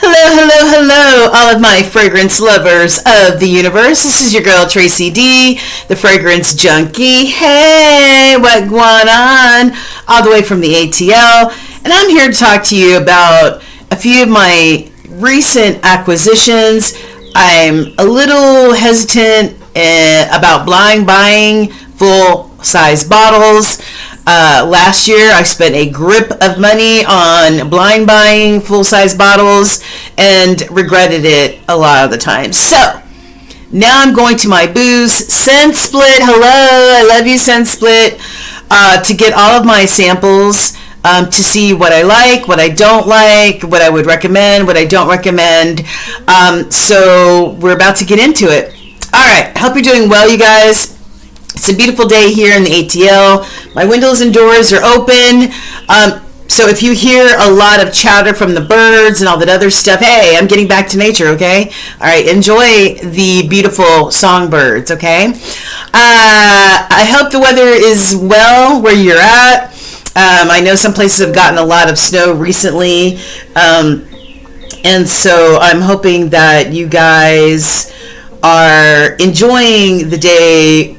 Hello, hello, hello, all of my fragrance lovers of the universe. This is your girl Tracy D, the fragrance junkie. Hey, what going on? All the way from the ATL, and I'm here to talk to you about a few of my recent acquisitions. I'm a little hesitant about blind buying full-size bottles. Last year I spent a grip of money on blind buying full-size bottles and regretted it a lot of the time. So now I'm going to my booze, Scent Split. Hello, I love you, Scent Split, to get all of my samples, to see what I like, what I don't like, what I would recommend, what I don't recommend. So we're about to get into it. All right, hope you're doing well, you guys. It's a beautiful day here in the ATL. My windows and doors are open. So if you hear a lot of chatter from the birds and all that other stuff, hey, I'm getting back to nature, okay? All right, enjoy the beautiful songbirds, okay? I hope the weather is well where you're at. I know some places have gotten a lot of snow recently. And so I'm hoping that you guys are enjoying the day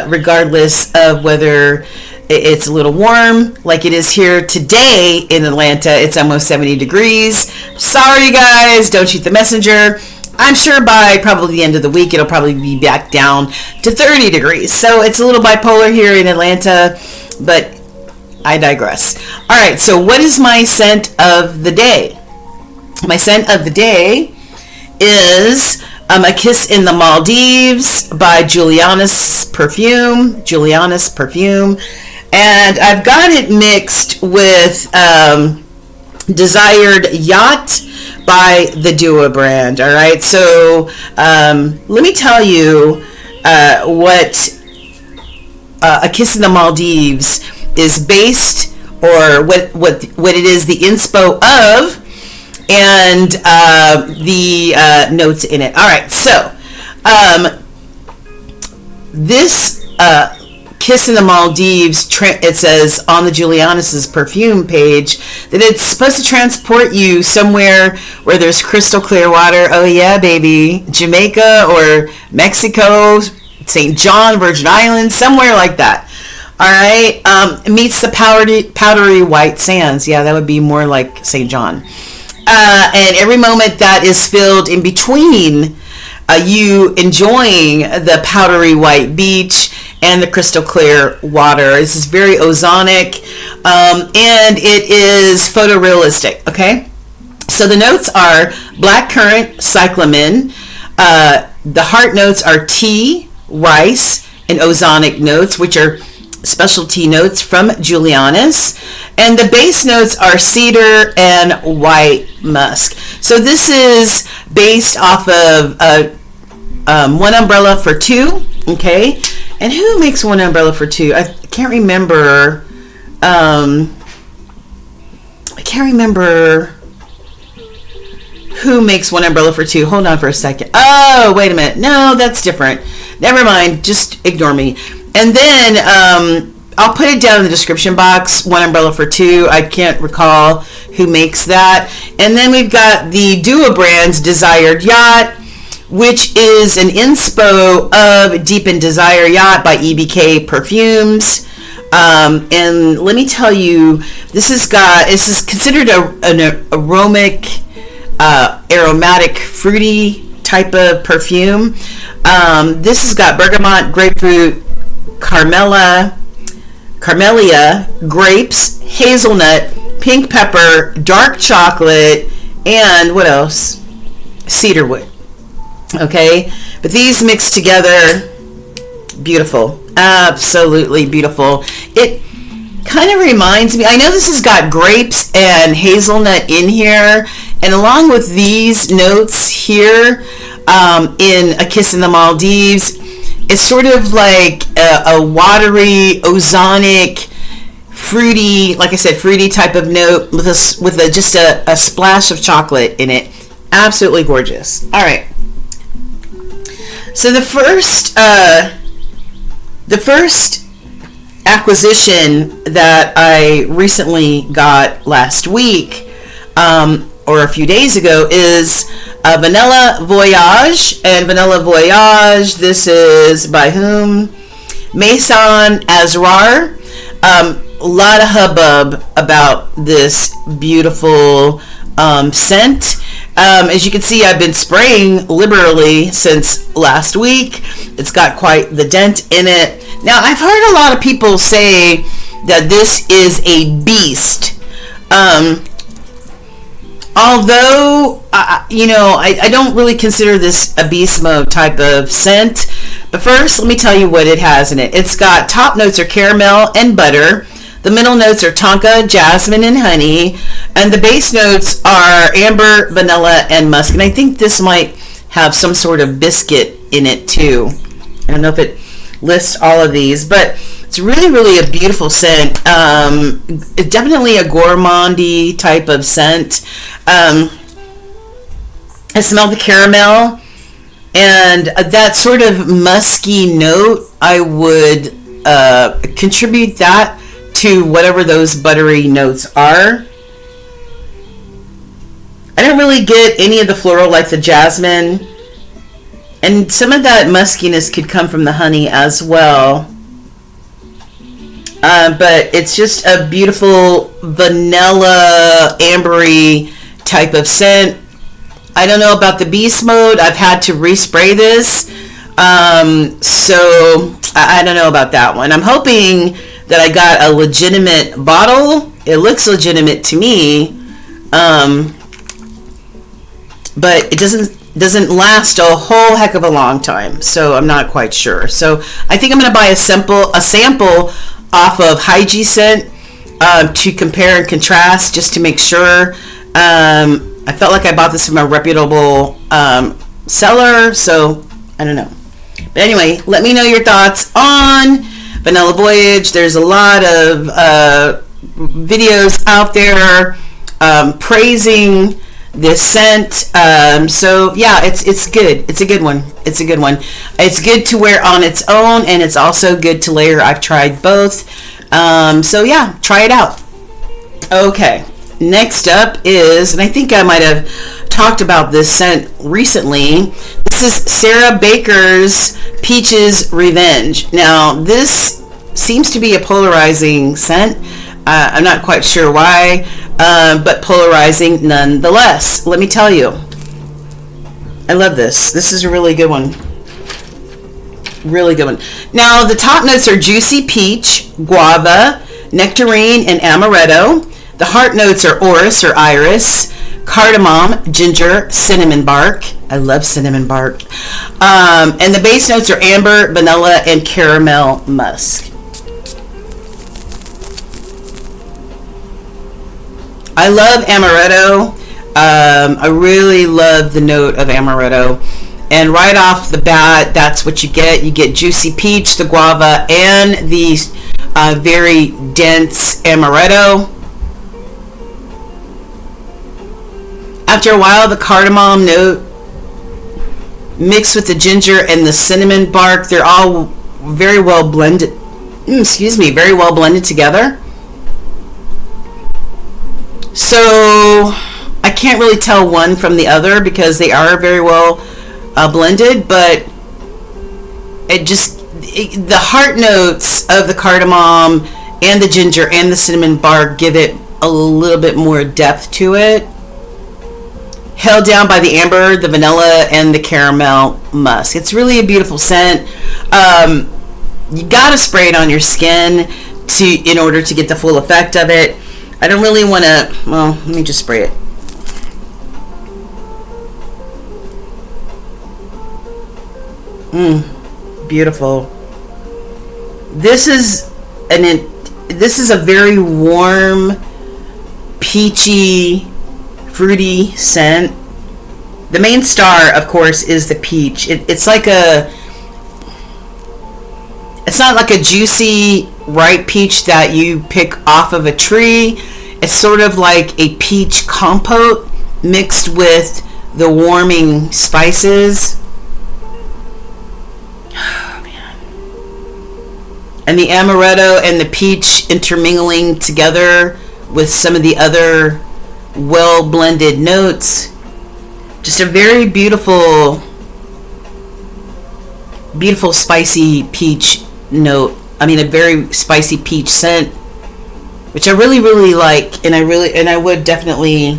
regardless of whether it's a little warm like it is here today in Atlanta. It's almost 70 degrees. Sorry guys, don't shoot the messenger. I'm sure by probably the end of the week it'll probably be back down to 30 degrees. So it's a little bipolar here in Atlanta, but I digress. Alright, so what is my scent of the day? My scent of the day is A Kiss in the Maldives by Juliana's Perfume. And I've got it mixed with Desired Yacht by the Dua brand. All right, so let me tell you what A Kiss in the Maldives is based, or what it is, the inspo of, and the notes in it. All right, so this Kiss in the Maldives, it says on the Juliana's Perfume page that it's supposed to transport you somewhere where there's crystal clear water. Oh yeah, baby. Jamaica or Mexico, St. John, Virgin Islands, somewhere like that. All right, meets the powdery white sands. Yeah, that would be more like St. John. And every moment that is filled in between you enjoying the powdery white beach and the crystal clear water. This is very ozonic, and it is photorealistic, okay? So the notes are blackcurrant, cyclamen. The heart notes are tea, rice, and ozonic notes, which are specialty notes from Juliana's, and the base notes are cedar and white musk. So this is based off of One Umbrella for Two, okay? And who makes One Umbrella for Two? I can't remember. I can't remember who makes One Umbrella for Two. Hold on for a second. Oh, wait a minute. No, that's different. Never mind. Just ignore me. And then I'll put it down in the description box, One Umbrella for Two. I can't recall who makes that. And then we've got the Dua brand's Desired Yacht, which is an inspo of Deep in Desire Yacht by EBK Perfumes. And let me tell you, this is considered an aromatic, fruity type of perfume. This has got bergamot, grapefruit, camellia, grapes, hazelnut, pink pepper, dark chocolate, and what else? Cedarwood. Okay, but these mixed together, beautiful, absolutely beautiful. It kind of reminds me, I know this has got grapes and hazelnut in here, and along with these notes here in A Kiss in the Maldives, it's sort of like a watery, ozonic, fruity, like I said, fruity type of note with just a splash of chocolate in it. Absolutely gorgeous. All right. So the first acquisition that I recently got last week, or a few days ago, is Vanilla Voyage. And Vanilla Voyage, this is by whom? Maison Azrar. A lot of hubbub about this beautiful scent. As you can see, I've been spraying liberally since last week. It's got quite the dent in it. Now, I've heard a lot of people say that this is a beast. Although, I don't really consider this a beast mode type of scent. But first, let me tell you what it has in it. It's got top notes are caramel and butter. The middle notes are tonka, jasmine, and honey. And the base notes are amber, vanilla, and musk. And I think this might have some sort of biscuit in it too. I don't know if it lists all of these, but it's really, really a beautiful scent. It's definitely a gourmandy type of scent. I smell the caramel, and that sort of musky note, I would contribute that to whatever those buttery notes are. I don't really get any of the floral like the jasmine, and some of that muskiness could come from the honey as well. But it's just a beautiful vanilla ambery type of scent. I don't know about the beast mode. I've had to respray this, so I don't know about that one. I'm hoping that I got a legitimate bottle. It looks legitimate to me, but it doesn't last a whole heck of a long time, so I'm not quite sure. So I think I'm going to buy a sample off of Hygie Scent to compare and contrast, just to make sure. I felt like I bought this from a reputable seller, so I don't know. But anyway, let me know your thoughts on Vanilla Voyage. There's a lot of videos out there praising this scent. So yeah, it's good. It's a good one. It's a good one. It's good to wear on its own, and it's also good to layer. I've tried both. So yeah, try it out. Okay, next up is, and I think I might have talked about this scent recently. This is Sarah Baker's Peaches Revenge. Now, this seems to be a polarizing scent. I'm not quite sure why, but polarizing nonetheless. Let me tell you, I love this. This is a really good one. Really good one. Now, the top notes are juicy peach, guava, nectarine, and amaretto. The heart notes are orris or iris, cardamom, ginger, cinnamon bark. I love cinnamon bark. And the base notes are amber, vanilla, and caramel musk. I love amaretto. I really love the note of amaretto. And right off the bat, that's what you get. You get juicy peach, the guava, and the very dense amaretto. After a while, the cardamom note mixed with the ginger and the cinnamon bark, they're all very well blended. Very well blended together. So I can't really tell one from the other because they are very well blended, but the heart notes of the cardamom and the ginger and the cinnamon bark give it a little bit more depth to it, held down by the amber, the vanilla, and the caramel musk. It's really a beautiful scent. You gotta spray it on your skin in order to get the full effect of it. I don't really want to, well, let me just spray it. Beautiful. This is a very warm, peachy, fruity scent. The main star, of course, is the peach. It's not like a juicy ripe peach that you pick off of a tree. It's sort of like a peach compote mixed with the warming spices. Oh, man. And the amaretto and the peach intermingling together with some of the other well blended notes. Just a very beautiful spicy peach note. I mean, a very spicy peach scent, which I really, really like, and I would definitely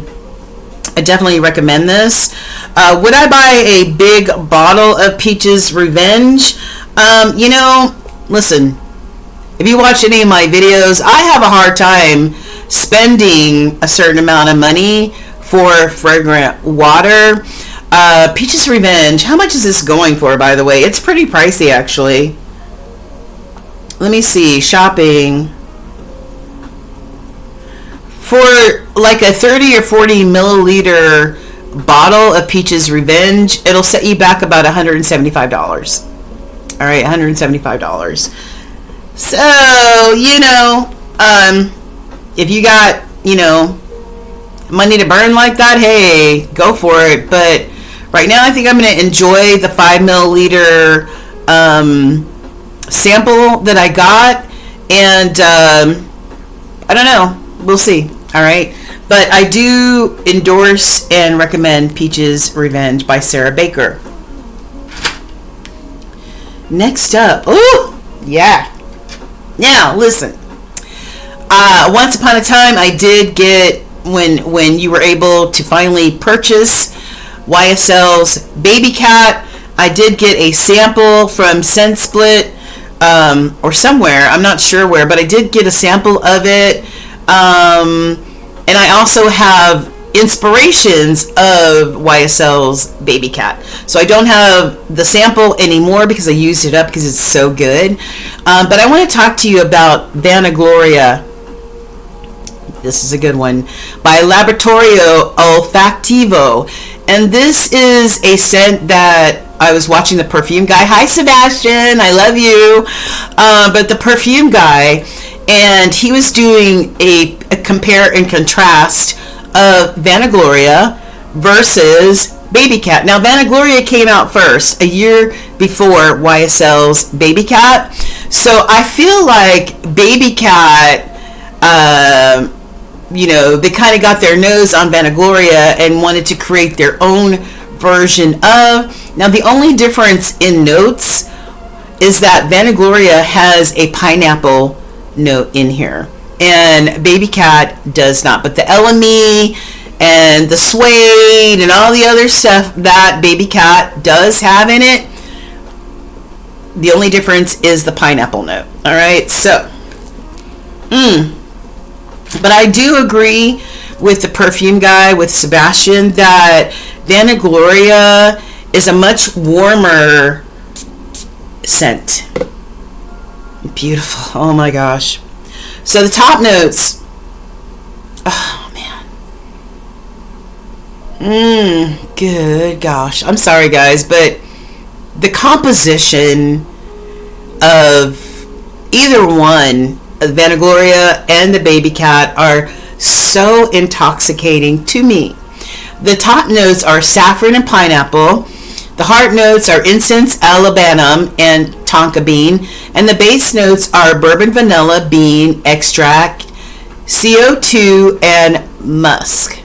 recommend this. Would I buy a big bottle of Peach's Revenge? Listen, if you watch any of my videos, I have a hard time spending a certain amount of money for fragrant water. Peach's Revenge, how much is this going for, by the way? It's pretty pricey, actually. Let me see, shopping. For like a 30 or 40 milliliter bottle of Peach's Revenge, it'll set you back about $175. All right, $175. So, if you got, money to burn like that, hey, go for it. But right now, I think I'm going to enjoy the 5 milliliter sample that I got. And I don't know. We'll see. All right. But I do endorse and recommend Peach's Revenge by Sarah Baker. Next up. Oh, yeah. Now, listen. Once upon a time, I did get, when you were able to finally purchase YSL's Baby Cat, I did get a sample from ScentSplit, or somewhere. I'm not sure where, but I did get a sample of it. And I also have inspirations of YSL's Baby Cat. So I don't have the sample anymore because I used it up because it's so good. But I want to talk to you about Vanagloria. This is a good one. By Laboratorio Olfactivo. And this is a scent that I was watching ThePerfumeGuy. Hi, Sebastian. I love you. But ThePerfumeGuy. And he was doing a compare and contrast of Vanagloria versus Baby Cat. Now, Vanagloria came out first, a year before YSL's Baby Cat. So I feel like Baby Cat, they kind of got their nose on Vanagloria and wanted to create their own version of. Now, the only difference in notes is that Vanagloria has a pineapple note in here and Baby Cat does not, but the LME and the suede and all the other stuff that Baby Cat does have in it, the only difference is the pineapple note. All right, so but I do agree with ThePerfumeGuy, with Sebastian, that Vanagloria is a much warmer scent. Beautiful. Oh my gosh. So the top notes. Oh man. Good gosh. I'm sorry guys, but the composition of either one, Vanagloria and the Baby Cat, are so intoxicating to me. The top notes are saffron and pineapple. The heart notes are incense, labdanum, and tonka bean. And the base notes are bourbon, vanilla, bean, extract, CO2, and musk.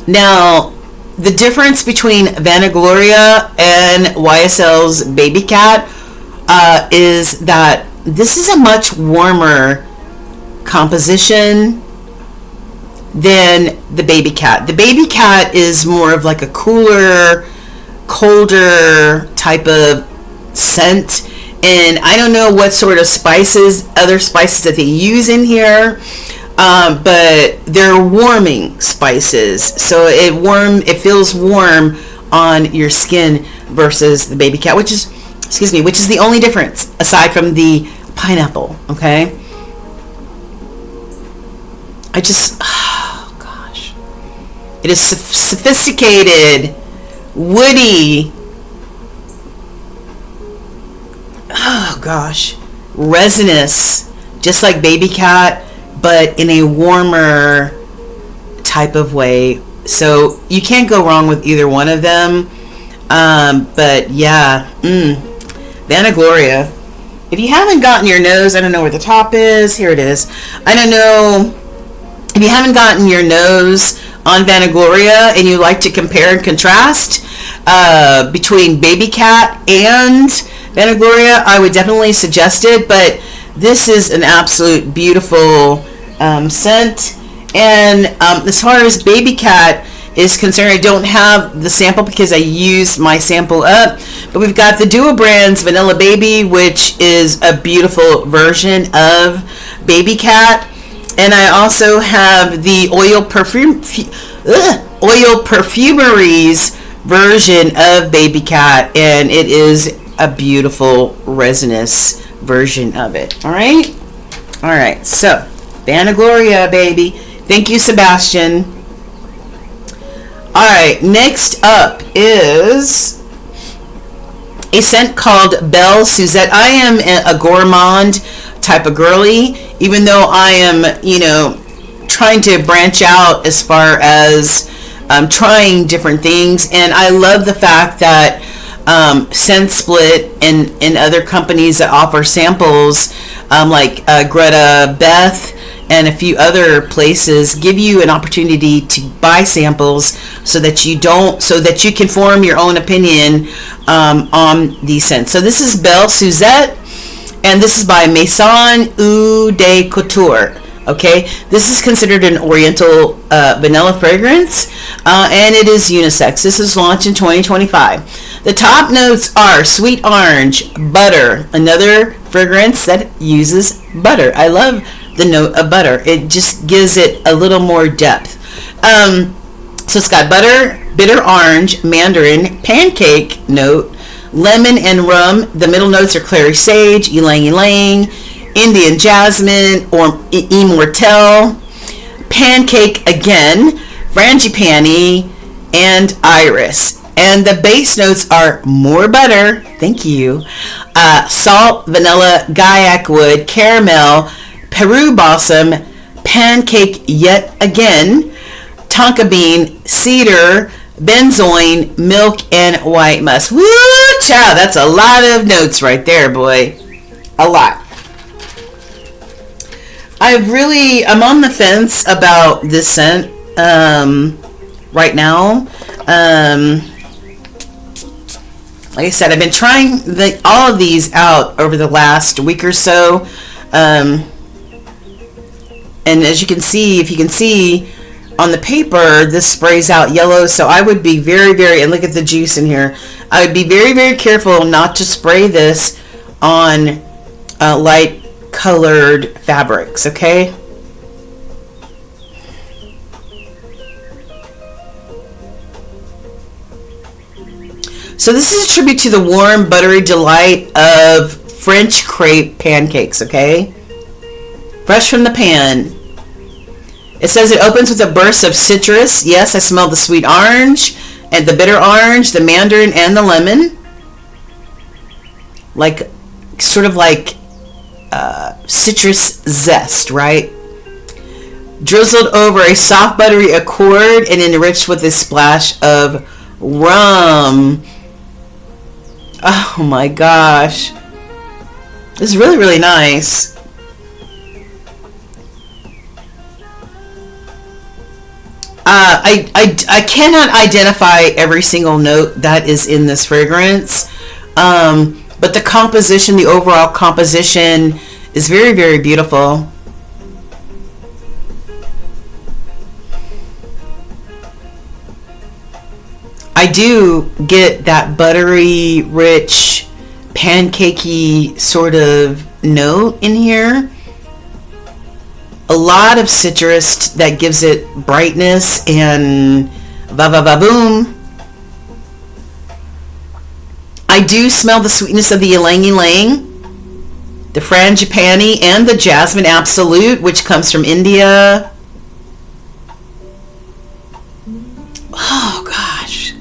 Now, the difference between Vanagloria and YSL's Baby Cat is that this is a much warmer composition than the Baby Cat. The Baby Cat is more of like a cooler, colder type of scent, and I don't know what sort of other spices that they use in here, but they're warming spices, so it feels warm on your skin versus the Baby Cat, which is the only difference aside from the pineapple. Okay, oh gosh, it is sophisticated, woody, oh gosh, resinous, just like Baby Cat, but in a warmer type of way. So you can't go wrong with either one of them. But yeah, Vanagloria. If you haven't gotten your nose, I don't know where the top is. Here it is. I don't know if you haven't gotten your nose on Vanagloria and you like to compare and contrast between Baby Cat and Vanagloria, I would definitely suggest it. But this is an absolute beautiful scent. And as far as Baby Cat is concerned, I don't have the sample because I used my sample up. But we've got the Duo Brands Vanilla Baby, which is a beautiful version of Baby Cat. And I also have the Oil Perfumeries version of Baby Cat, and it is a beautiful resinous version of it. All right, so Vanagloria, baby. Thank you, Sebastian. All right, next up is a scent called Belle Suzette. I am a gourmand type of girly, even though I am, trying to branch out as far as trying different things. And I love the fact that Scent Split and other companies that offer samples, like Greta Beth and a few other places, give you an opportunity to buy samples so that you can form your own opinion on these scents. So this is Belle Suzette, and this is by Maison Eau de Couture. Okay, this is considered an oriental vanilla fragrance, and it is unisex. This was launched in 2025. The top notes are sweet orange, butter, another fragrance that uses butter. I love the note of butter. It just gives it a little more depth. So it's got butter, bitter orange, mandarin, pancake note, lemon and rum. The middle notes are clary sage, ylang-ylang, Indian jasmine or immortelle, pancake again, frangipani, and iris. And the base notes are more butter, thank you, salt, vanilla, guaiac wood, caramel, Peru balsam, pancake yet again, tonka bean, cedar, benzoin, milk, and white musk. Woo, child, that's a lot of notes right there, boy. A lot. I'm on the fence about this scent right now. Like I said, I've been trying all of these out over the last week or so. And as you can see, if you can see on the paper, this sprays out yellow. So I would be and look at the juice in here. I would be very careful not to spray this on light colored fabrics, okay? So this is a tribute to the warm, buttery delight of French crepe pancakes, okay? Fresh from the pan. It says it opens with a burst of citrus. Yes, I smell the sweet orange and the bitter orange, the mandarin, and the lemon. Like, sort of like citrus zest, right? Drizzled over a soft buttery accord and enriched with a splash of rum. Oh my gosh. This is really nice. I cannot identify every single note that is in this fragrance, but the composition, the overall composition, is very beautiful. I do get that buttery, rich, pancakey sort of note in here. A lot of citrus that gives it brightness and va-va-va-boom. I do smell the sweetness of the ylang-ylang, the frangipani, and the jasmine absolute, which comes from India. Oh gosh.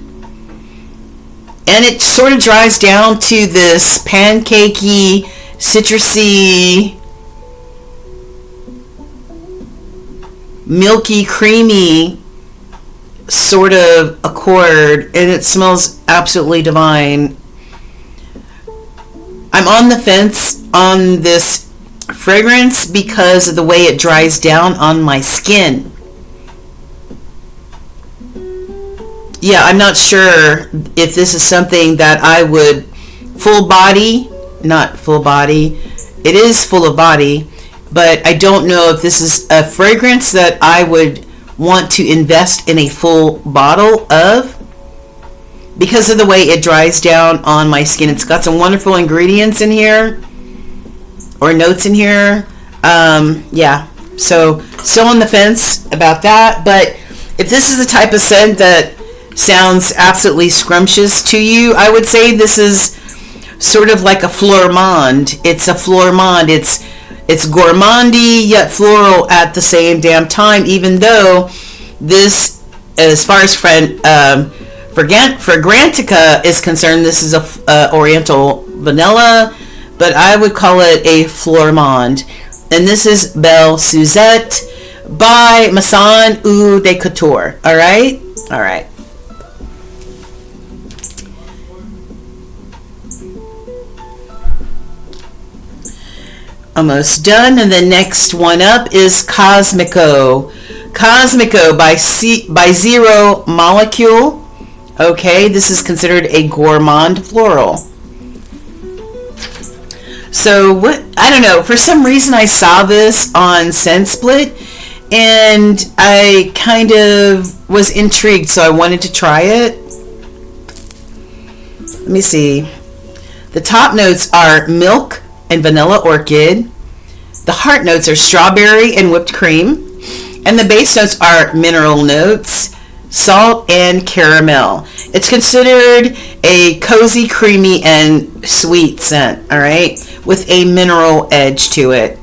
And it sort of dries down to this pancakey, citrusy, milky, creamy sort of accord, and it smells absolutely divine. I'm on the fence on this fragrance because of the way it dries down on my skin. Yeah, I'm not sure if this is something that I would full body, not full body, it is full of body, but I don't know if this is a fragrance that I would want to invest in a full bottle of because of the way it dries down on my skin. It's got some wonderful ingredients in here, or notes in here. Yeah, so still on the fence about that, but if this is the type of scent that sounds absolutely scrumptious to you, I would say this is sort of like a flormand. It's a flormand. It's gourmandy yet floral at the same damn time, even though this, as far as Fragrantica is concerned, this is a oriental vanilla, but I would call it a flormand. And this is Belle Suzette by Maison Eau de Couture. All right. Almost done. And the next one up is Cosmico by Zero Molecule. Okay, this is considered a gourmand floral. So what, I don't know, for some reason I saw this on ScentSplit and I kind of was intrigued, so I wanted to try it. Let me see. The top notes are milk and vanilla orchid. The heart notes are strawberry and whipped cream. And the base notes are mineral notes, salt, and caramel. It's considered a cozy, creamy, and sweet scent, all right, with a mineral edge to it.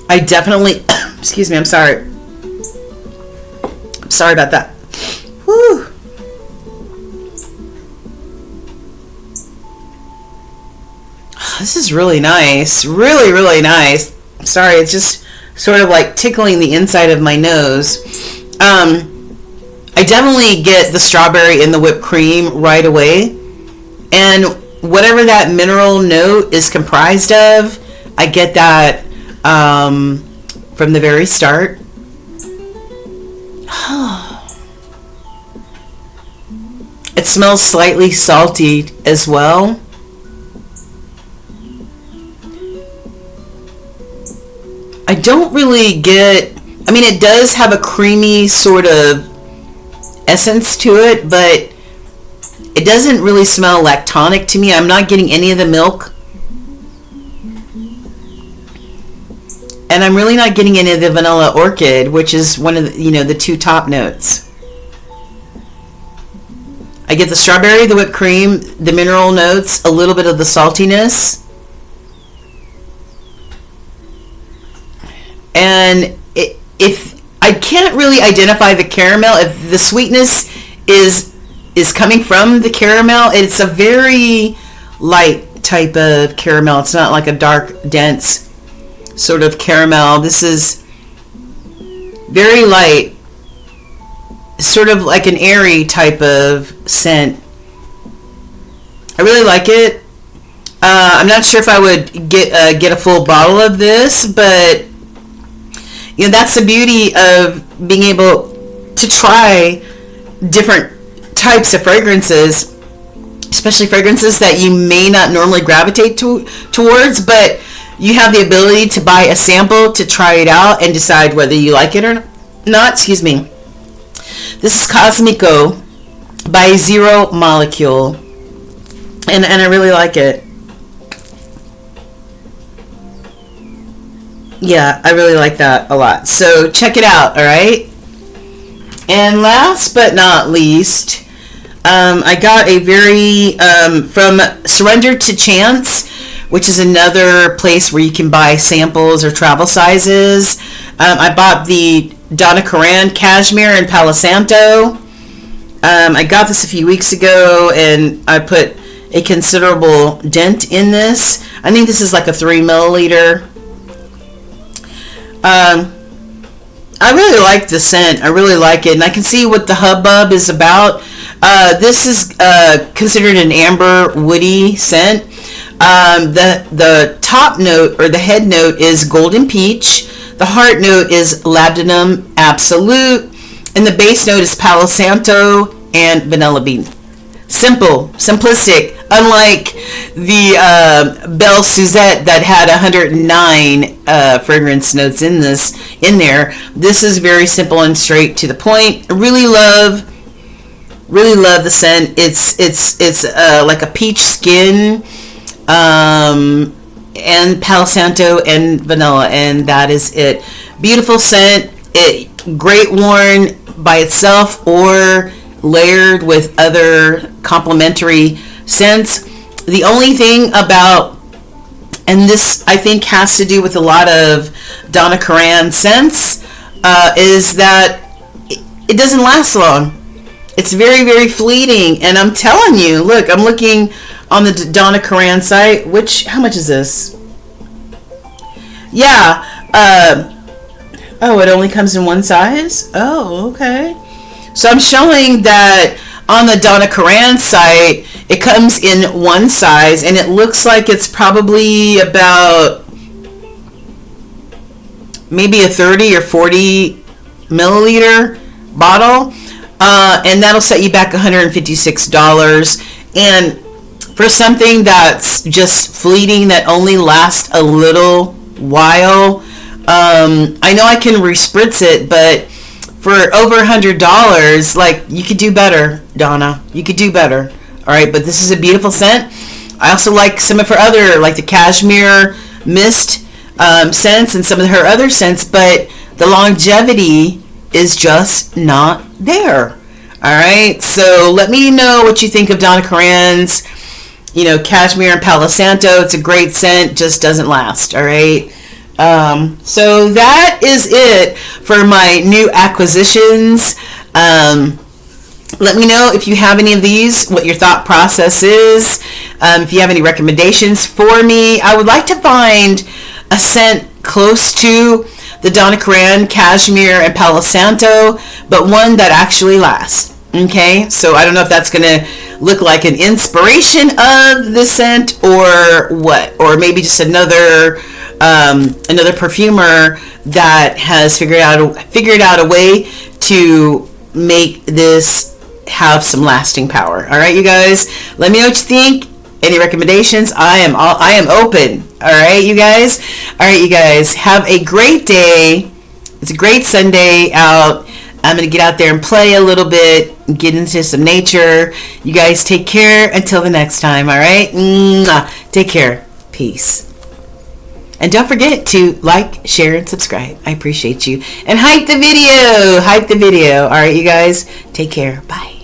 I definitely, excuse me, I'm sorry. Sorry about that. Whew. This is really nice. Really, really nice. Sorry, it's just sort of like tickling the inside of my nose. I definitely get the strawberry and the whipped cream right away. And whatever that mineral note is comprised of, I get that from the very start. It smells slightly salty as well. I don't really get, I mean, it does have a creamy sort of essence to it, but it doesn't really smell lactonic to me. I'm not getting any of the milk. And I'm really not getting any of the vanilla orchid, which is one of the, the two top notes. I get the strawberry, the whipped cream, the mineral notes, a little bit of the saltiness. And if I can't really identify the caramel, if the sweetness is coming from the caramel, it's a very light type of caramel. It's not like a dark, dense sort of caramel. This is very light, sort of like an airy type of scent. I really like it. I'm not sure if I would get a full bottle of this, but that's the beauty of being able to try different types of fragrances, especially fragrances that you may not normally gravitate towards, but you have the ability to buy a sample to try it out and decide whether you like it or not. Excuse me. This is Cosmico by Zero Molecule, and I really like it. Yeah, I really like that a lot. So check it out, all right? And last but not least, I got a very, from Surrender to Chance, which is another place where you can buy samples or travel sizes. I bought the Donna Karan Cashmere in Palo Santo. I got this a few weeks ago, and I put a considerable dent in this. I think this is like a 3 milliliter. I really like the scent. I really like it, and I can see what the hubbub is about. This is considered an amber woody scent. The top note or the head note is golden peach. The heart note is labdanum absolute, and the base note is palo santo and vanilla bean. Simple, simplistic. Unlike the Belle Suzette that had 109 fragrance notes in there. This is very simple and straight to the point. I really love the scent. It's like a peach skin, and palo santo and vanilla, and that is it. Beautiful scent. It great worn by itself or layered with other complementary scents. The only thing about, and this I think has to do with a lot of Donna Karan scents, is that it doesn't last long. It's very, very fleeting, and I'm telling you, look, I'm looking on the Donna Karan site, how much is this? Yeah, oh, it only comes in one size? Oh, okay. So I'm showing that on the Donna Karan site, it comes in one size, and it looks like it's probably about maybe a 30 or 40 milliliter bottle, and that'll set you back $156. And for something that's just fleeting, that only lasts a little while, I know I can respritz it, but for over $100, like, you could do better, Donna. You could do better. All right, but this is a beautiful scent. I also like some of her other, like the cashmere mist scents and some of her other scents, but the longevity is just not there. All right, so let me know what you think of Donna Karan's, cashmere and palo santo. It's a great scent, just doesn't last. All right. So that is it for my new acquisitions. Let me know if you have any of these, what your thought process is. If you have any recommendations for me, I would like to find a scent close to the Donna Karan cashmere and palo santo, but one that actually lasts. Okay, so I don't know if that's going to look like an inspiration of the scent or what, or maybe just another perfumer that has figured out a way to make this have some lasting power. All right, you guys, let me know what you think. Any recommendations? I am open. All right, you guys. All right, you guys, have a great day. It's a great Sunday out. I'm going to get out there and play a little bit, get into some nature. You guys take care until the next time, all right? Mwah. Take care. Peace. And don't forget to like, share, and subscribe. I appreciate you. And hype the video. All right, you guys. Take care. Bye.